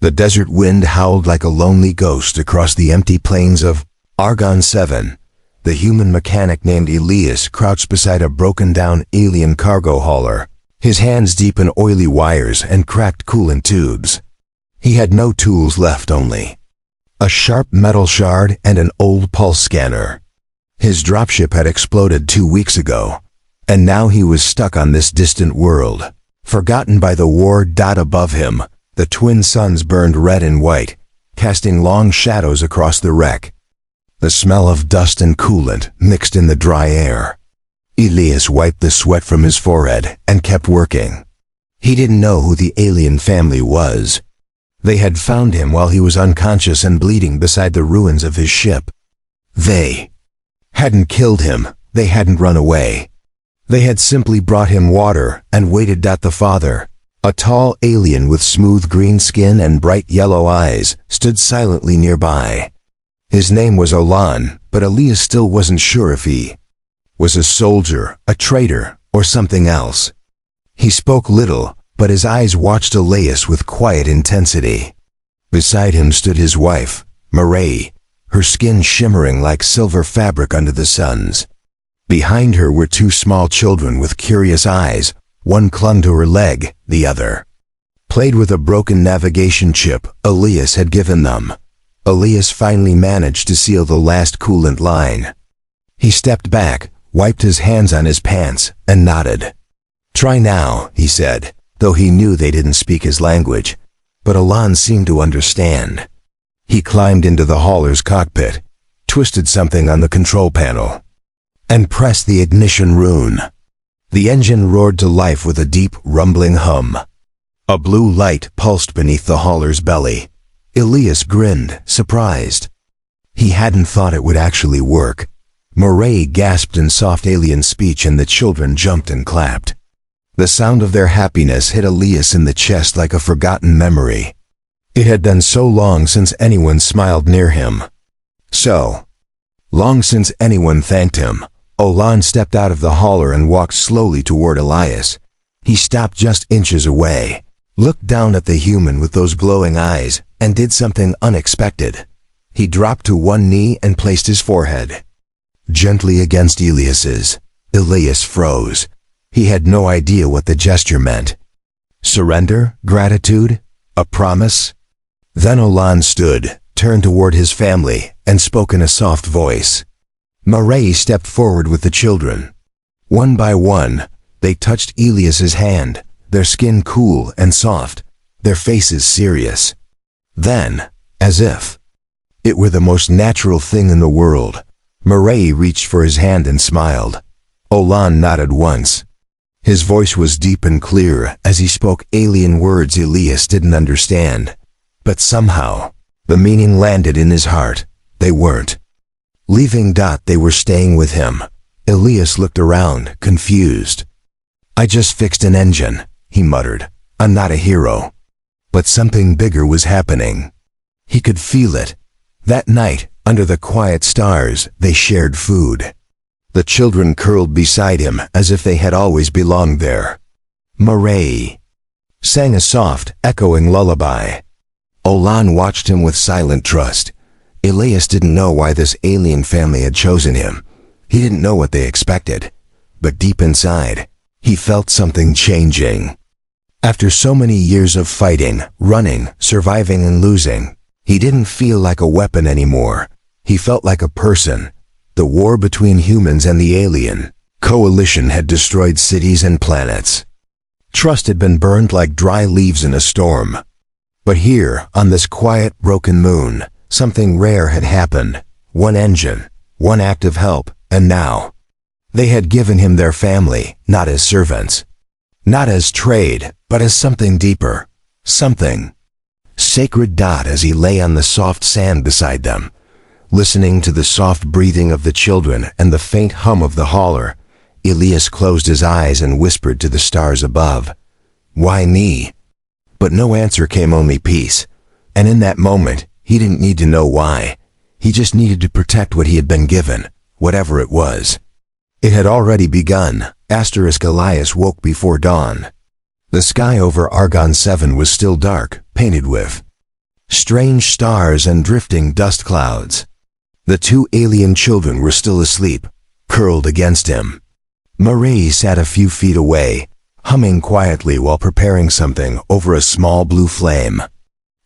The desert wind howled like a lonely ghost across the empty plains of Argon 7. The human mechanic named Elias crouched beside a broken-down alien cargo hauler, his hands deep in oily wires and cracked coolant tubes. He had no tools left, only a sharp metal shard and an old pulse scanner. His dropship had exploded 2 weeks ago, and now he was stuck on this distant world, forgotten by the war. Above him, the twin suns burned red and white, casting long shadows across the wreck. The smell of dust and coolant mixed in the dry air. Elias wiped the sweat from his forehead and kept working. He didn't know who the alien family was. They had found him while he was unconscious and bleeding beside the ruins of his ship. They hadn't killed him. They hadn't run away. They had simply brought him water and waited. The father, a tall alien with smooth green skin and bright yellow eyes, stood silently nearby. His name was Olan, but Elias still wasn't sure if he was a soldier, a traitor, or something else. He spoke little, but his eyes watched Elias with quiet intensity. Beside him stood his wife, Marie, her skin shimmering like silver fabric under the suns. Behind her were 2 small children with curious eyes. One clung to her leg, the other played with a broken navigation chip Elias had given them. Elias finally managed to seal the last coolant line. He stepped back, wiped his hands on his pants, and nodded. "Try now," he said, though he knew they didn't speak his language. But Alan seemed to understand. He climbed into the hauler's cockpit, twisted something on the control panel, and pressed the ignition rune. The engine roared to life with a deep, rumbling hum. A blue light pulsed beneath the hauler's belly. Elias grinned, surprised. He hadn't thought it would actually work. Marie gasped in soft alien speech and the children jumped and clapped. The sound of their happiness hit Elias in the chest like a forgotten memory. It had been so long since anyone smiled near him. So long since anyone thanked him. Olan stepped out of the hauler and walked slowly toward Elias. He stopped just inches away, looked down at the human with those glowing eyes, and did something unexpected. He dropped to one knee and placed his forehead gently against Elias's. Elias froze. He had no idea what the gesture meant. Surrender? Gratitude? A promise? Then Olan stood, turned toward his family, and spoke in a soft voice. Marie stepped forward with the children. One by one, they touched Elias's hand, their skin cool and soft, their faces serious. Then, as if it were the most natural thing in the world, Marie reached for his hand and smiled. Olan nodded once. His voice was deep and clear as he spoke alien words Elias didn't understand. But somehow, the meaning landed in his heart. They weren't leaving. They were staying with him. Elias looked around, confused. "I just fixed an engine," he muttered. "I'm not a hero." But something bigger was happening. He could feel it. That night, under the quiet stars, they shared food. The children curled beside him as if they had always belonged there. Marie sang a soft, echoing lullaby. Olan watched him with silent trust. Elias didn't know why this alien family had chosen him. He didn't know what they expected. But deep inside, he felt something changing. After so many years of fighting, running, surviving and losing, he didn't feel like a weapon anymore. He felt like a person. The war between humans and the alien coalition had destroyed cities and planets. Trust had been burned like dry leaves in a storm. But here, on this quiet, broken moon, something rare had happened. One engine, one act of help, and now they had given him their family, not as servants, not as trade, but as something deeper, something sacred. As he lay on the soft sand beside them, listening to the soft breathing of the children and the faint hum of the hauler, Elias closed his eyes and whispered to the stars above, "Why me?" But no answer came, only peace. And in that moment, he didn't need to know why. He just needed to protect what he had been given, whatever it was. It had already begun. Elias woke before dawn. The sky over Argon 7 was still dark, painted with strange stars and drifting dust clouds. The two alien children were still asleep, curled against him. Murray sat a few feet away, humming quietly while preparing something over a small blue flame.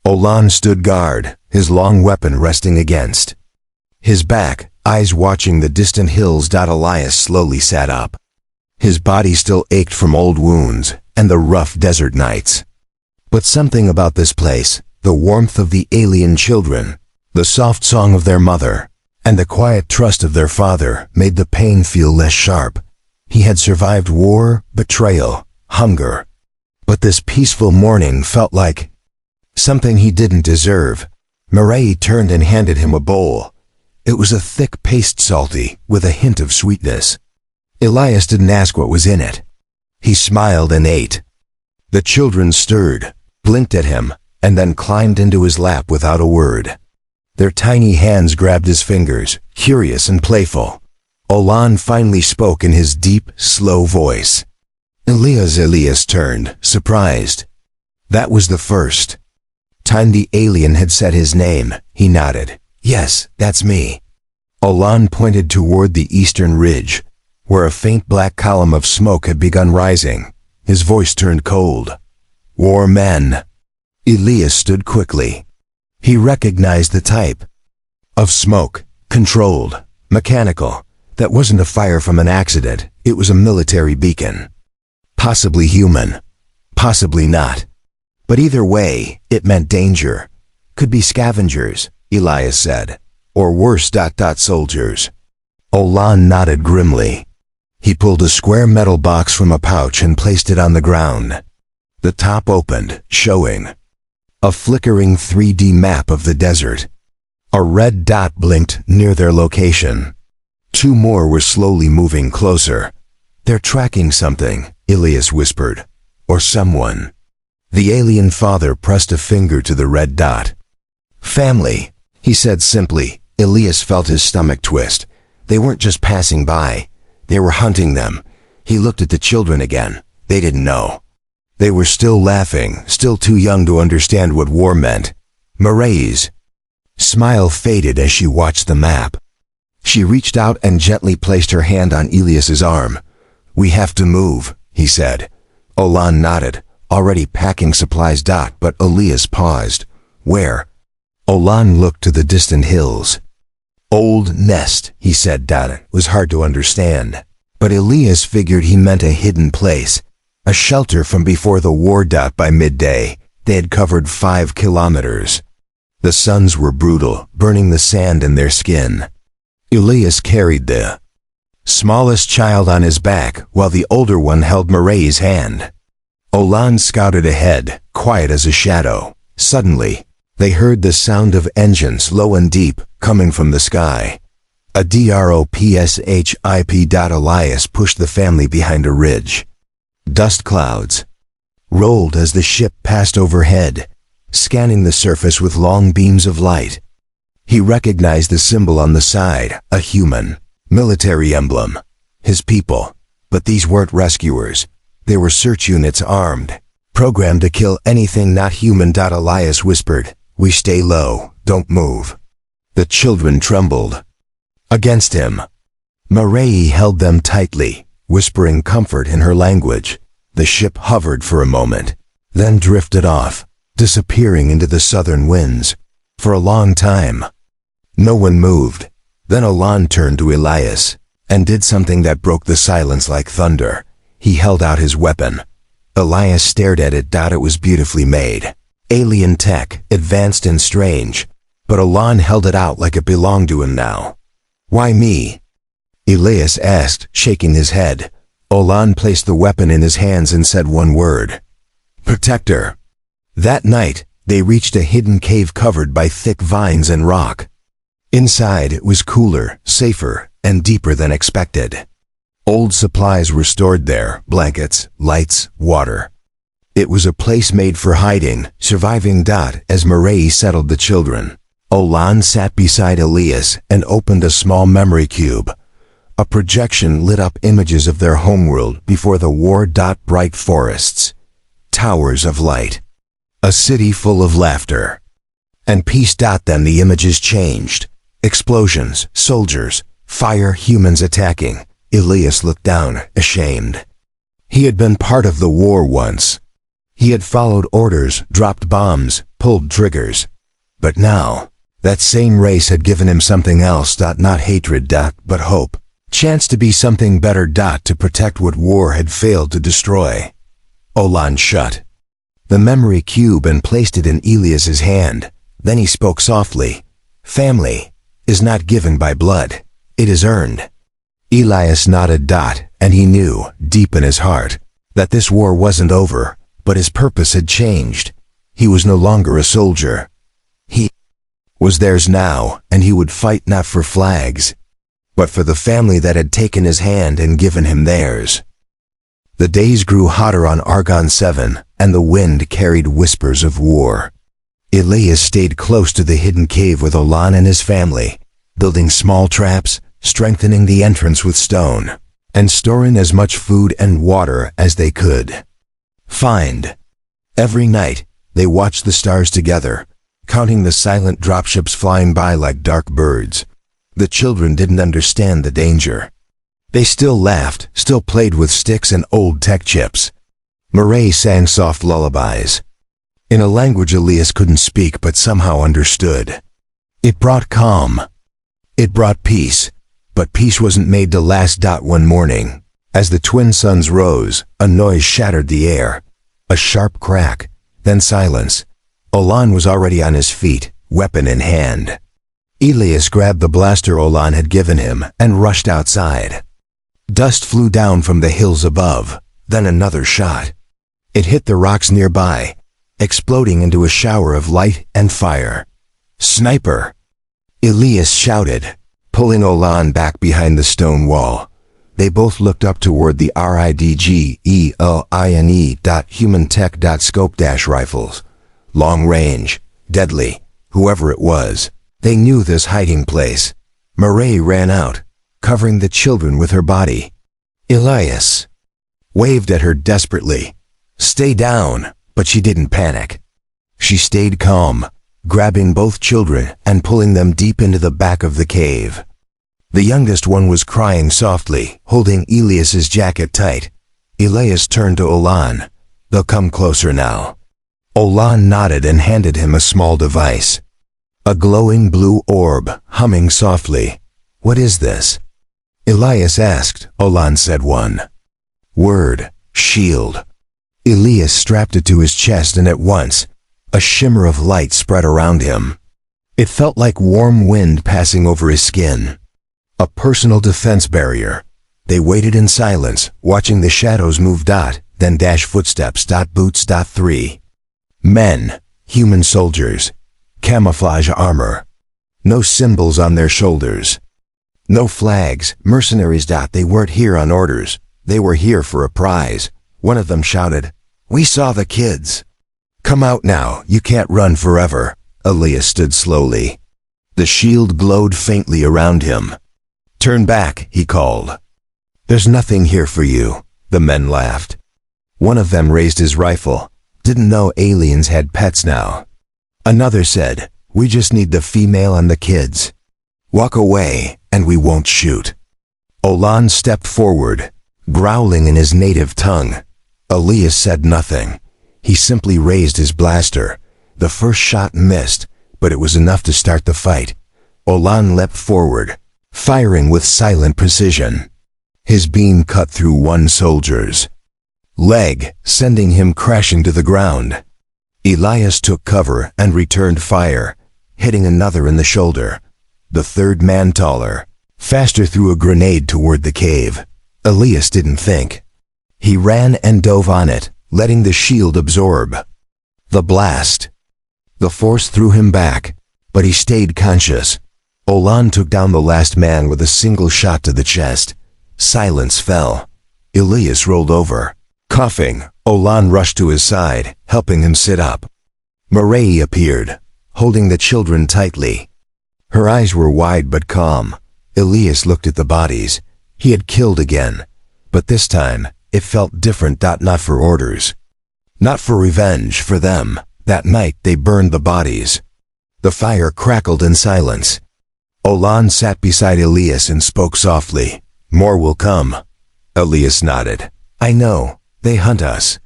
Olan stood guard, his long weapon resting against his back, eyes watching the distant hills. Elias slowly sat up. His body still ached from old wounds and the rough desert nights. But something about this place, the warmth of the alien children, the soft song of their mother, and the quiet trust of their father made the pain feel less sharp. He had survived war, betrayal, hunger. But this peaceful morning felt like something he didn't deserve. Murray turned and handed him a bowl. It was a thick paste, salty, with a hint of sweetness. Elias didn't ask what was in it. He smiled and ate. The children stirred, blinked at him, and then climbed into his lap without a word. Their tiny hands grabbed his fingers, curious and playful. Olan finally spoke in his deep, slow voice. Elias turned, surprised. That was the first time the alien had said his name. He nodded. Yes, that's me. Olan pointed toward the eastern ridge, where a faint black column of smoke had begun rising. His voice turned cold. War men. Elias stood quickly. He recognized the type of smoke, controlled, mechanical. That wasn't a fire from an accident, it was a military beacon. Possibly human, possibly not. But either way, it meant danger. Could be scavengers, Elias said, or worse, soldiers. Olan nodded grimly. He pulled a square metal box from a pouch and placed it on the ground. The top opened, showing a flickering 3D map of the desert. A red dot blinked near their location. Two more were slowly moving closer. They're tracking something, Elias whispered. Or someone. The alien father pressed a finger to the red dot. Family, he said simply. Elias felt his stomach twist. They weren't just passing by. They were hunting them. He looked at the children again. They didn't know. They were still laughing, still too young to understand what war meant. Murray's smile faded as she watched the map. She reached out and gently placed her hand on Elias's arm. We have to move, he said. Olan nodded, already packing supplies. But Elias paused. Where? Olan looked to the distant hills. Old nest, he said. It was hard to understand. But Elias figured he meant a hidden place. A shelter from before the war. By midday, they had covered 5 kilometers. The suns were brutal, burning the sand in their skin. Elias carried the smallest child on his back, while the older one held Murray's hand. Olan scouted ahead, quiet as a shadow. Suddenly, they heard the sound of engines, low and deep, coming from the sky. A dropship. Elias pushed the family behind a ridge. Dust clouds rolled as the ship passed overhead, scanning the surface with long beams of light. He recognized the symbol on the side, a human, military emblem. His people. But these weren't rescuers. They were search units armed, programmed to kill anything not human. Elias whispered, we stay low, don't move. The children trembled against him. Murray held them tightly, whispering comfort in her language. The ship hovered for a moment, then drifted off, disappearing into the southern winds. For a long time, no one moved. Then Olan turned to Elias and did something that broke the silence like thunder. He held out his weapon. Elias stared at it. It was beautifully made. Alien tech, advanced and strange. But Olan held it out like it belonged to him now. Why me? Elias asked, shaking his head. Olan placed the weapon in his hands and said one word. Protector. That night, they reached a hidden cave covered by thick vines and rock. Inside, it was cooler, safer, and deeper than expected. Old supplies were stored there, blankets, lights, water. It was a place made for hiding, surviving. As Murray settled the children, Olan sat beside Elias and opened a small memory cube. A projection lit up images of their homeworld before the war. Bright forests, towers of light, a city full of laughter, And peace. Then the images changed. Explosions, soldiers, fire, humans attacking. Elias looked down, ashamed. He had been part of the war once. He had followed orders, dropped bombs, pulled triggers. But now, that same race had given him something else. Not hatred, but hope. Chance to be something better. To protect what war had failed to destroy. Olan shut the memory cube and placed it in Elias's hand. Then he spoke softly. Family is not given by blood. It is earned. Elias nodded. And he knew, deep in his heart, that this war wasn't over, but his purpose had changed. He was no longer a soldier. He was theirs now, and he would fight not for flags, but for the family that had taken his hand and given him theirs. The days grew hotter on Argon 7, and the wind carried whispers of war. Elias stayed close to the hidden cave with Olan and his family, building small traps, strengthening the entrance with stone, and storing as much food and water as they could find. Every night, they watched the stars together, counting the silent dropships flying by like dark birds. The children didn't understand the danger. They still laughed, still played with sticks and old tech chips. Murray sang soft lullabies, in a language Elias couldn't speak but somehow understood. It brought calm. It brought peace. But peace wasn't made to last. One morning, as the twin suns rose, a noise shattered the air. A sharp crack, then silence. Olan was already on his feet, weapon in hand. Elias grabbed the blaster Olan had given him and rushed outside. Dust flew down from the hills above, then another shot. It hit the rocks nearby, exploding into a shower of light and fire. Sniper! Elias shouted, pulling Olan back behind the stone wall. They both looked up toward the RIDGELINE.humantech.scope-rifles. Long range, deadly, whoever it was. They knew this hiding place. Murray ran out, covering the children with her body. Elias waved at her desperately. Stay down, but she didn't panic. She stayed calm, grabbing both children and pulling them deep into the back of the cave. The youngest one was crying softly, holding Elias's jacket tight. Elias turned to Olan. They'll come closer now. Olan nodded and handed him a small device. A glowing blue orb, humming softly. What is this? Elias asked. Olan said one word, shield. Elias strapped it to his chest and at once, a shimmer of light spread around him. It felt like warm wind passing over his skin. A personal defense barrier. They waited in silence, watching the shadows move. Then dash footsteps. Boots. 3 men, human soldiers, camouflage armor. No symbols on their shoulders. No flags, mercenaries. They weren't here on orders. They were here for a prize. One of them shouted, "We saw the kids. Come out now, you can't run forever." Elias stood slowly. The shield glowed faintly around him. "Turn back," he called. "There's nothing here for you." The men laughed. One of them raised his rifle. Didn't know aliens had pets now. Another said, "We just need the female and the kids. Walk away, and we won't shoot." Olan stepped forward, growling in his native tongue. Elias said nothing. He simply raised his blaster. The first shot missed, but it was enough to start the fight. Olan leapt forward, firing with silent precision. His beam cut through one soldier's leg, sending him crashing to the ground. Elias took cover and returned fire, hitting another in the shoulder. The third man, taller, faster, threw a grenade toward the cave. Elias didn't think. He ran and dove on it, letting the shield absorb the blast. The force threw him back, but he stayed conscious. Olan took down the last man with a single shot to the chest. Silence fell. Elias rolled over. Coughing, Olan rushed to his side, helping him sit up. Murray appeared, holding the children tightly. Her eyes were wide but calm. Elias looked at the bodies. He had killed again, but this time it felt different. Not for orders. Not for revenge, for them. That night they burned the bodies. The fire crackled in silence. Olan sat beside Elias and spoke softly. "More will come." Elias nodded. "I know. They hunt us.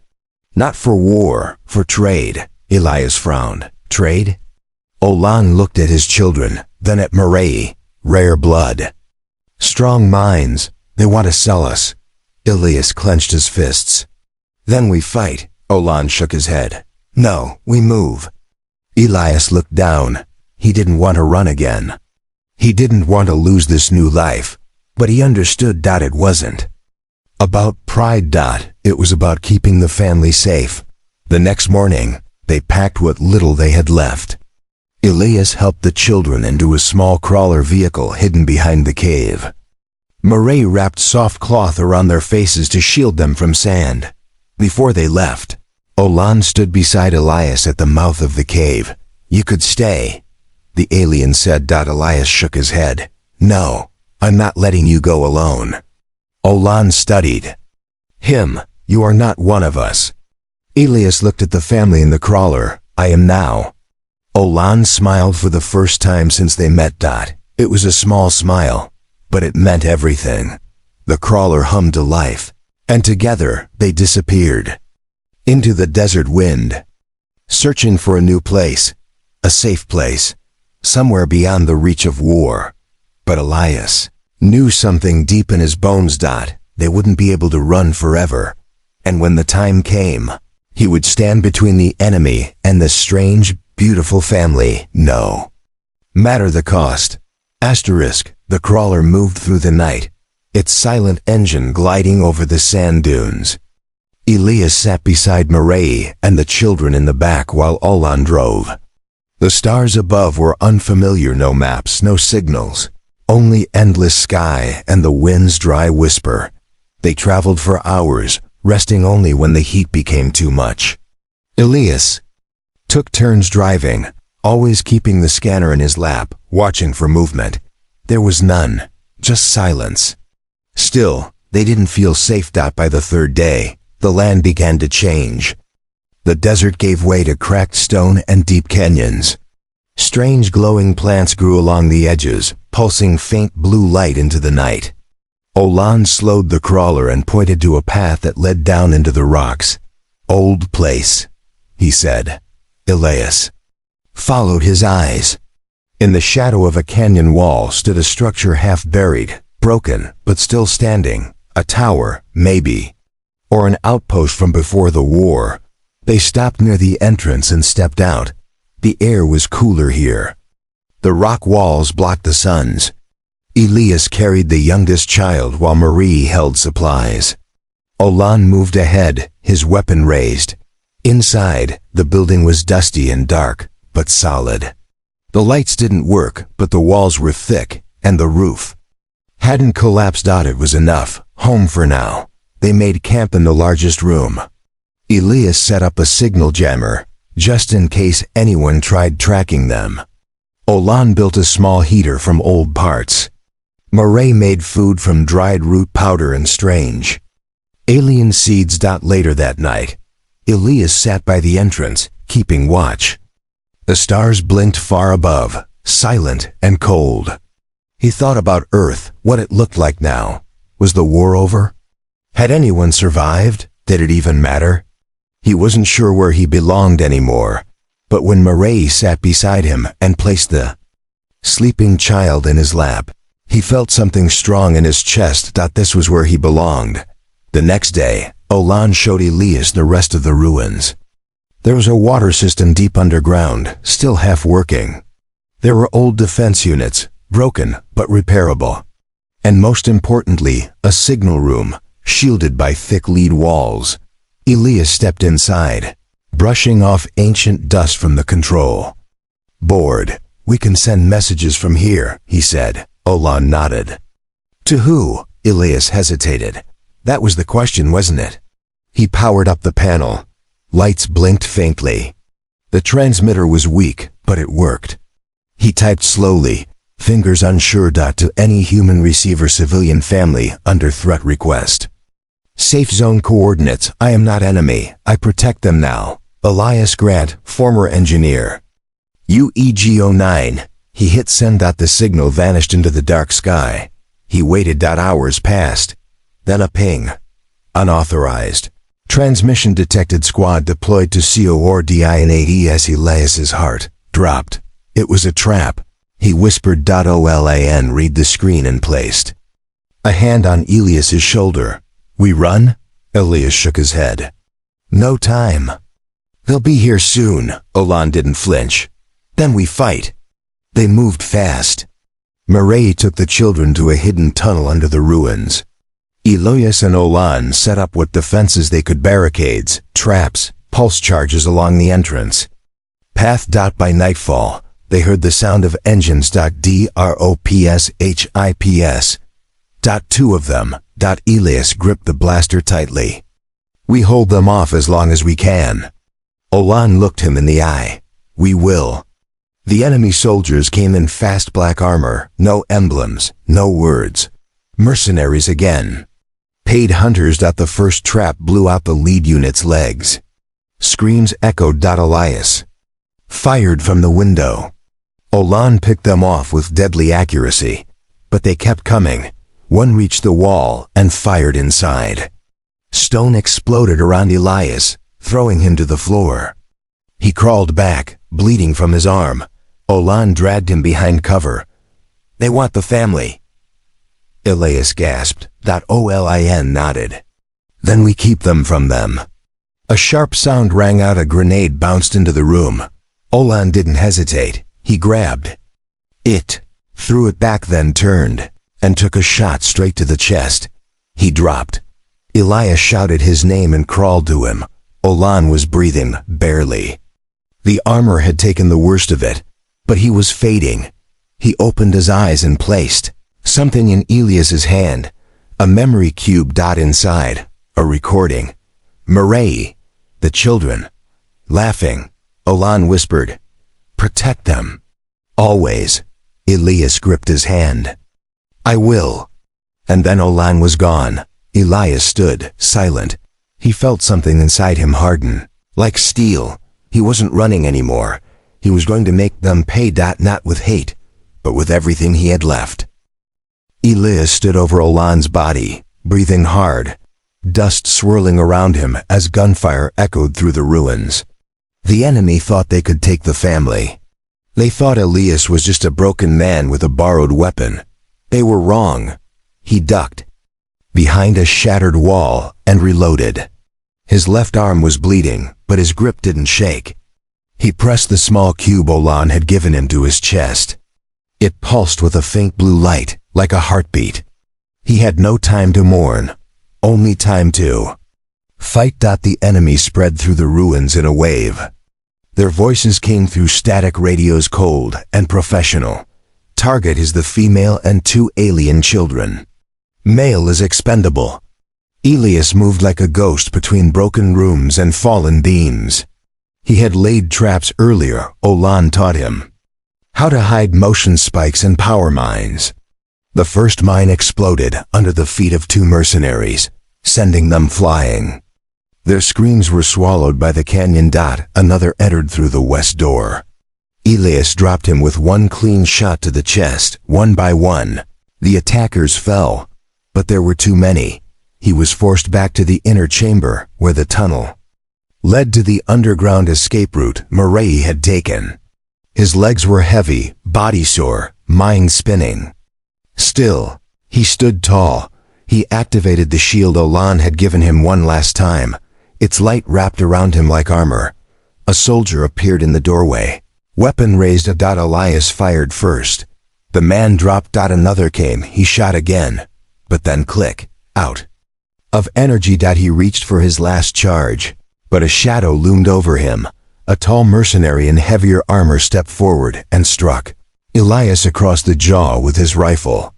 Not for war, for trade." Elias frowned. "Trade?" Olan looked at his children, then at Marie. "Rare blood. Strong minds. They want to sell us." Elias clenched his fists. "Then we fight." Olan shook his head. "No, we move." Elias looked down. He didn't want to run again. He didn't want to lose this new life, but he understood that it wasn't about pride. It was about keeping the family safe. The next morning, they packed what little they had left. Elias helped the children into a small crawler vehicle hidden behind the cave. Marie wrapped soft cloth around their faces to shield them from sand. Before they left, Olan stood beside Elias at the mouth of the cave. "You could stay," the alien said. Elias shook his head. "No, I'm not letting you go alone." Olan studied him. "You are not one of us." Elias looked at the family in the crawler. "I am now." Olan smiled for the first time since they met. It was a small smile, but it meant everything. The crawler hummed to life, and together they disappeared into the desert wind, searching for a new place, a safe place, somewhere beyond the reach of war. But Elias knew something deep in his bones. They wouldn't be able to run forever, and when the time came, he would stand between the enemy and this strange, beautiful family. No matter the cost. The crawler moved through the night, its silent engine gliding over the sand dunes. Elias sat beside Marie and the children in the back while Olan drove. The stars above were unfamiliar. No maps, no signals, only endless sky and the wind's dry whisper. They traveled for hours, resting only when the heat became too much. Elias took turns driving, always keeping the scanner in his lap, watching for movement. There was none, just silence. Still, they didn't feel safe. By the third day, the land began to change. The desert gave way to cracked stone and deep canyons. Strange glowing plants grew along the edges, pulsing faint blue light into the night. Olan slowed the crawler and pointed to a path that led down into the rocks. "Old place," he said. Elias followed his eyes. In the shadow of a canyon wall stood a structure half buried, broken, but still standing. A tower, maybe, or an outpost from before the war. They stopped near the entrance and stepped out. The air was cooler here. The rock walls blocked the suns. Elias carried the youngest child while Marie held supplies. Olan moved ahead, his weapon raised. Inside, the building was dusty and dark, but solid. The lights didn't work, but the walls were thick, and the roof hadn't collapsed. It was enough, home for now. They made camp in the largest room. Elias set up a signal jammer, just in case anyone tried tracking them. Olan built a small heater from old parts. Marie made food from dried root powder and strange alien seeds. Later that night, Elias sat by the entrance, keeping watch. The stars blinked far above, silent and cold. He thought about Earth, what it looked like now. Was the war over? Had anyone survived? Did it even matter? He wasn't sure where he belonged anymore. But when Marie sat beside him and placed the sleeping child in his lap, he felt something strong in his chest. This was where he belonged. The next day, Olan showed Elias the rest of the ruins. There was a water system deep underground, still half working. There were old defense units, broken but repairable. And most importantly, a signal room, shielded by thick lead walls. Elias stepped inside, brushing off ancient dust from the control board. "We can send messages from here," he said. Olan nodded. "To who?" Elias hesitated. That was the question, wasn't it? He powered up the panel. Lights blinked faintly. The transmitter was weak, but it worked. He typed slowly, fingers unsure. "To any human receiver civilian family under threat request. Safe zone coordinates. I am not enemy. I protect them now. Elias Grant, former engineer." UEG-09. He hit send. The signal vanished into the dark sky. He waited. Hours passed. Then a ping. Unauthorized. Transmission detected. Squad deployed to CORDIN-80 as Elias's heart dropped. It was a trap. He whispered. OLAN. Read the screen and placed a hand on Elias's shoulder. We run? Elias shook his head. No time. They'll be here soon. Olan didn't flinch. Then we fight. They moved fast. Mireille took the children to a hidden tunnel under the ruins. Elias and Olan set up what defenses they could: barricades, traps, pulse charges along the entrance path. By nightfall, they heard the sound of engines. DROPS HIPS. Two of them. Elias gripped the blaster tightly. We hold them off as long as we can. Olan looked him in the eye. We will. The enemy soldiers came in fast. Black armor, no emblems, no words. Mercenaries again. Paid hunters. The first trap blew out the lead unit's legs. Screams echoed. Elias fired from the window. Olan picked them off with deadly accuracy. But they kept coming. One reached the wall and fired inside. Stone exploded around Elias, throwing him to the floor. He crawled back, bleeding from his arm. Olan dragged him behind cover. They want the family. Elias gasped. Olin nodded. Then we keep them from them. A sharp sound rang out. A grenade bounced into the room. Olan didn't hesitate. He grabbed it, threw it back, then turned and took a shot straight to the chest. He dropped. Elias shouted his name and crawled to him. Olan was breathing, barely. The armor had taken the worst of it, but he was fading. He opened his eyes and placed something in Elias's hand, a memory cube. Inside, a recording. Mireille, the children, laughing. Olan whispered, protect them. Always. Elias gripped his hand. I will. And then Olan was gone. Elias stood, silent. He felt something inside him harden, like steel. He wasn't running anymore. He was going to make them pay. Not with hate, but with everything he had left. Elias stood over Olan's body, breathing hard, dust swirling around him as gunfire echoed through the ruins. The enemy thought they could take the family. They thought Elias was just a broken man with a borrowed weapon. They were wrong. He ducked behind a shattered wall and reloaded. His left arm was bleeding, but his grip didn't shake. He pressed the small cube Olan had given him to his chest. It pulsed with a faint blue light, like a heartbeat. He had no time to mourn, only time to fight. The enemy spread through the ruins in a wave. Their voices came through static radios, cold and professional. Target is the female and 2 alien children. Male is expendable. Elias moved like a ghost between broken rooms and fallen beams. He had laid traps earlier. Olan taught him how to hide motion spikes and power mines. The first mine exploded under the feet of 2 mercenaries, sending them flying. Their screams were swallowed by the canyon. Another entered through the west door. Elias dropped him with one clean shot to the chest. One by one, the attackers fell, but there were too many. He was forced back to the inner chamber, where the tunnel led to the underground escape route Mireille had taken. His legs were heavy, body sore, mind spinning. Still, he stood tall. He activated the shield Olan had given him one last time. Its light wrapped around him like armor. A soldier appeared in the doorway. Weapon raised. Elias fired first. The man dropped. Another came. He shot again. But then click. Out of energy. He reached for his last charge. But a shadow loomed over him. A tall mercenary in heavier armor stepped forward and struck Elias across the jaw with his rifle.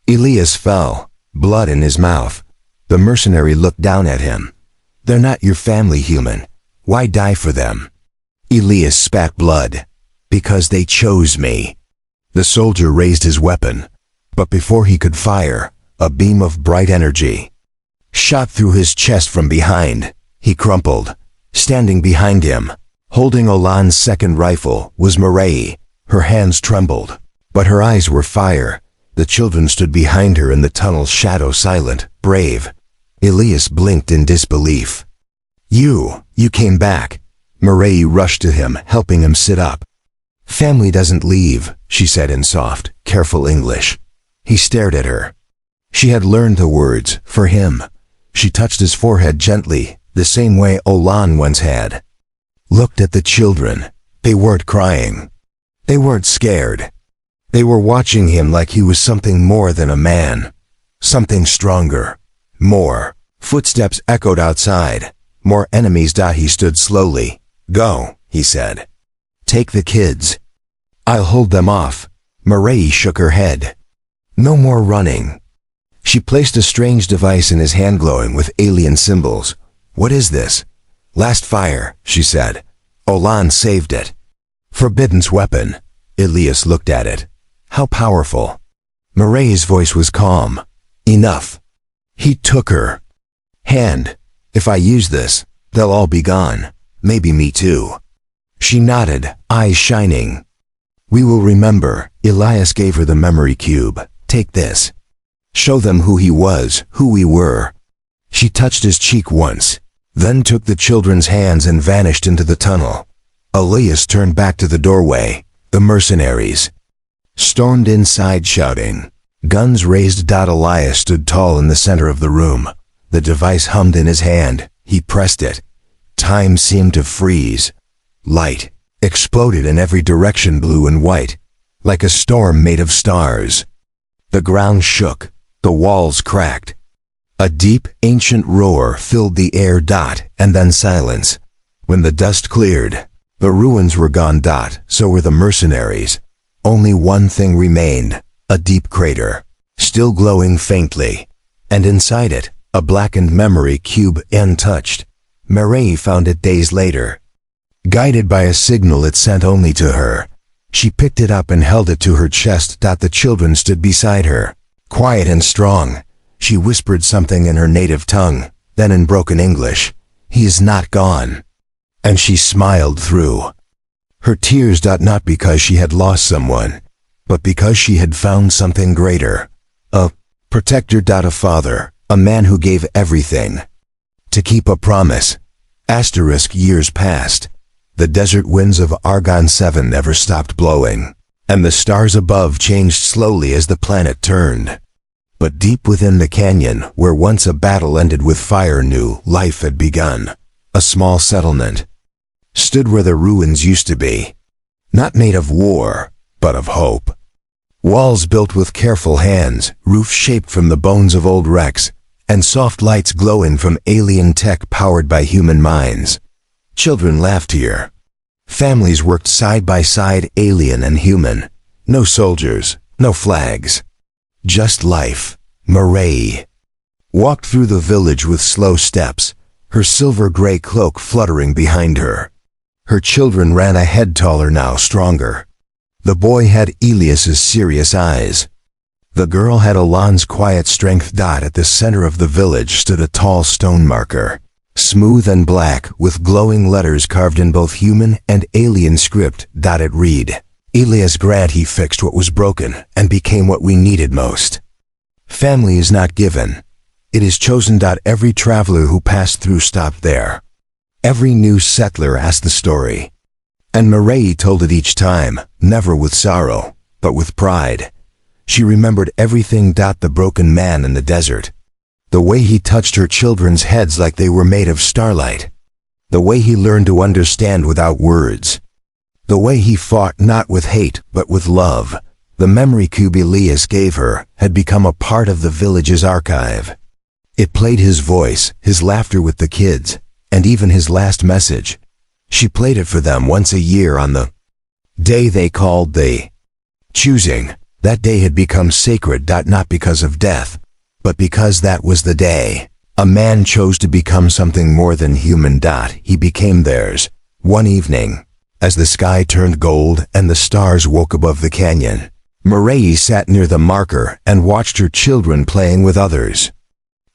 Elias fell, blood in his mouth. The mercenary looked down at him. They're not your family, human. Why die for them? Elias spat blood. Because they chose me. The soldier raised his weapon. But before he could fire, a beam of bright energy shot through his chest from behind. He crumpled. Standing behind him, Holding Olan's second rifle was Mireille. Her hands trembled, but her eyes were fire. The children stood behind her in the tunnel's shadow, silent, brave. Elias blinked in disbelief. You came back." Mireille rushed to him, helping him sit up. "Family doesn't leave," she said in soft, careful English. He stared at her. She had learned the words, for him. She touched his forehead gently, the same way Olan once had. Looked at the children. They weren't crying. They weren't scared. They were watching him like he was something more than a man. Something stronger. More. Footsteps echoed outside. More enemies. He stood slowly. "Go," he said. "Take the kids. I'll hold them off." Mireille shook her head. "No more running." She placed a strange device in his hand, glowing with alien symbols. "What is this?" "Last fire," she said. "Olan saved it." "Forbidden's weapon." Elias looked at it. "How powerful." Mireille's voice was calm. "Enough." He took her hand. "If I use this, they'll all be gone. Maybe me too." She nodded, eyes shining. "We will remember." Elias gave her the memory cube. "Take this. Show them who he was, who we were." She touched his cheek once, then took the children's hands and vanished into the tunnel. Elias turned back to the doorway. The mercenaries stormed inside, shouting. Guns raised. Elias stood tall in the center of the room. The device hummed in his hand. He pressed it. Time seemed to freeze. Light exploded in every direction, blue and white, like a storm made of stars. The ground shook. The walls cracked. A deep, ancient roar filled the air. And then silence. When the dust cleared, the ruins were gone. So were the mercenaries. Only one thing remained, a deep crater, still glowing faintly. And inside it, a blackened memory cube, untouched. Mireille found it days later. Guided by a signal it sent only to her. She picked it up and held it to her chest. The children stood beside her, quiet and strong. She whispered something in her native tongue, then in broken English. "He is not gone." And she smiled through her tears. Not because she had lost someone, but because she had found something greater. A protector. A father, a man who gave everything to keep a promise. Years passed. The desert winds of Argon 7 never stopped blowing, and the stars above changed slowly as the planet turned. But deep within the canyon, where once a battle ended with fire, new life had begun. A small settlement stood where the ruins used to be, not made of war, but of hope. Walls built with careful hands, roofs shaped from the bones of old wrecks, and soft lights glowing from alien tech powered by human minds. Children laughed here. Families worked side by side, alien and human. No soldiers, no flags. Just life. Mireille walked through the village with slow steps, her silver-gray cloak fluttering behind her. Her children ran ahead, taller now, stronger. The boy had Elias's serious eyes. The girl had Alan's quiet strength. At the center of the village stood a tall stone marker, smooth and black, with glowing letters carved in both human and alien script. It read, "Elias Grant. He fixed what was broken and became what we needed most." Family is not given. It is chosen. Every traveler who passed through stopped there. Every new settler asked the story. And Mireille told it each time, never with sorrow, but with pride. She remembered everything. The broken man in the desert. The way he touched her children's heads like they were made of starlight. The way he learned to understand without words. The way he fought not with hate, but with love. The memory cube Elias gave her had become a part of the village's archive. It played his voice, his laughter with the kids, and even his last message. She played it for them once a year on the day they called the choosing. That day had become sacred. Not because of death, but because that was the day. A man chose to become something more than human. He became theirs. One evening, as the sky turned gold and the stars woke above the canyon, Mireille sat near the marker and watched her children playing with others.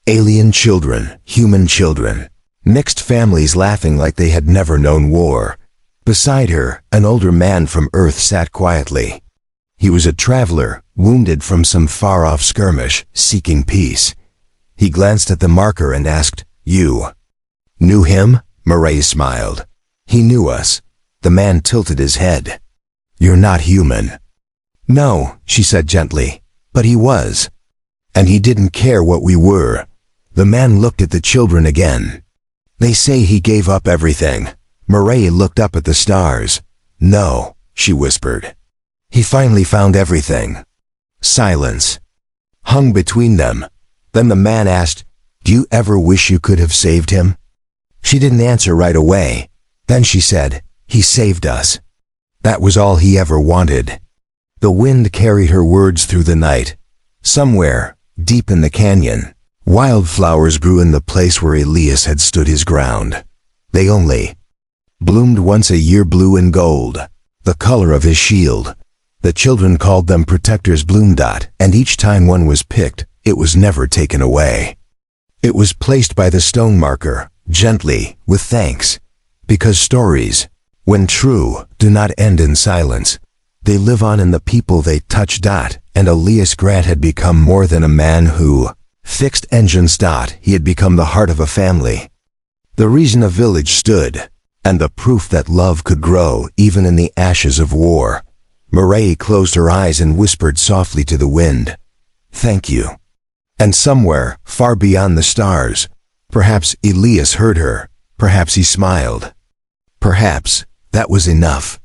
Alien children, human children, mixed families laughing like they had never known war. Beside her, an older man from Earth sat quietly. He was a traveler, wounded from some far-off skirmish, seeking peace. He glanced at the marker and asked, "You knew him?" Murray smiled. "He knew us." The man tilted his head. "You're not human." "No," she said gently, "but he was. And he didn't care what we were." The man looked at the children again. "They say he gave up everything." Murray looked up at the stars. "No," she whispered. "He finally found everything." Silence hung between them. Then the man asked, "Do you ever wish you could have saved him?" She didn't answer right away. Then she said, "He saved us." That was all he ever wanted. The wind carried her words through the night. Somewhere, deep in the canyon, wildflowers grew in the place where Elias had stood his ground. They only bloomed once a year, blue and gold, the color of his shield. The children called them protectors bloom. And each time one was picked, it was never taken away. It was placed by the stone marker, gently, with thanks. Because stories, when true, do not end in silence. They live on in the people they touch. And Elias Grant had become more than a man who fixed engines. He had become the heart of a family. The reason a village stood, and the proof that love could grow even in the ashes of war. Murray closed her eyes and whispered softly to the wind, "Thank you." And somewhere, far beyond the stars, perhaps Elias heard her, perhaps he smiled. Perhaps that was enough.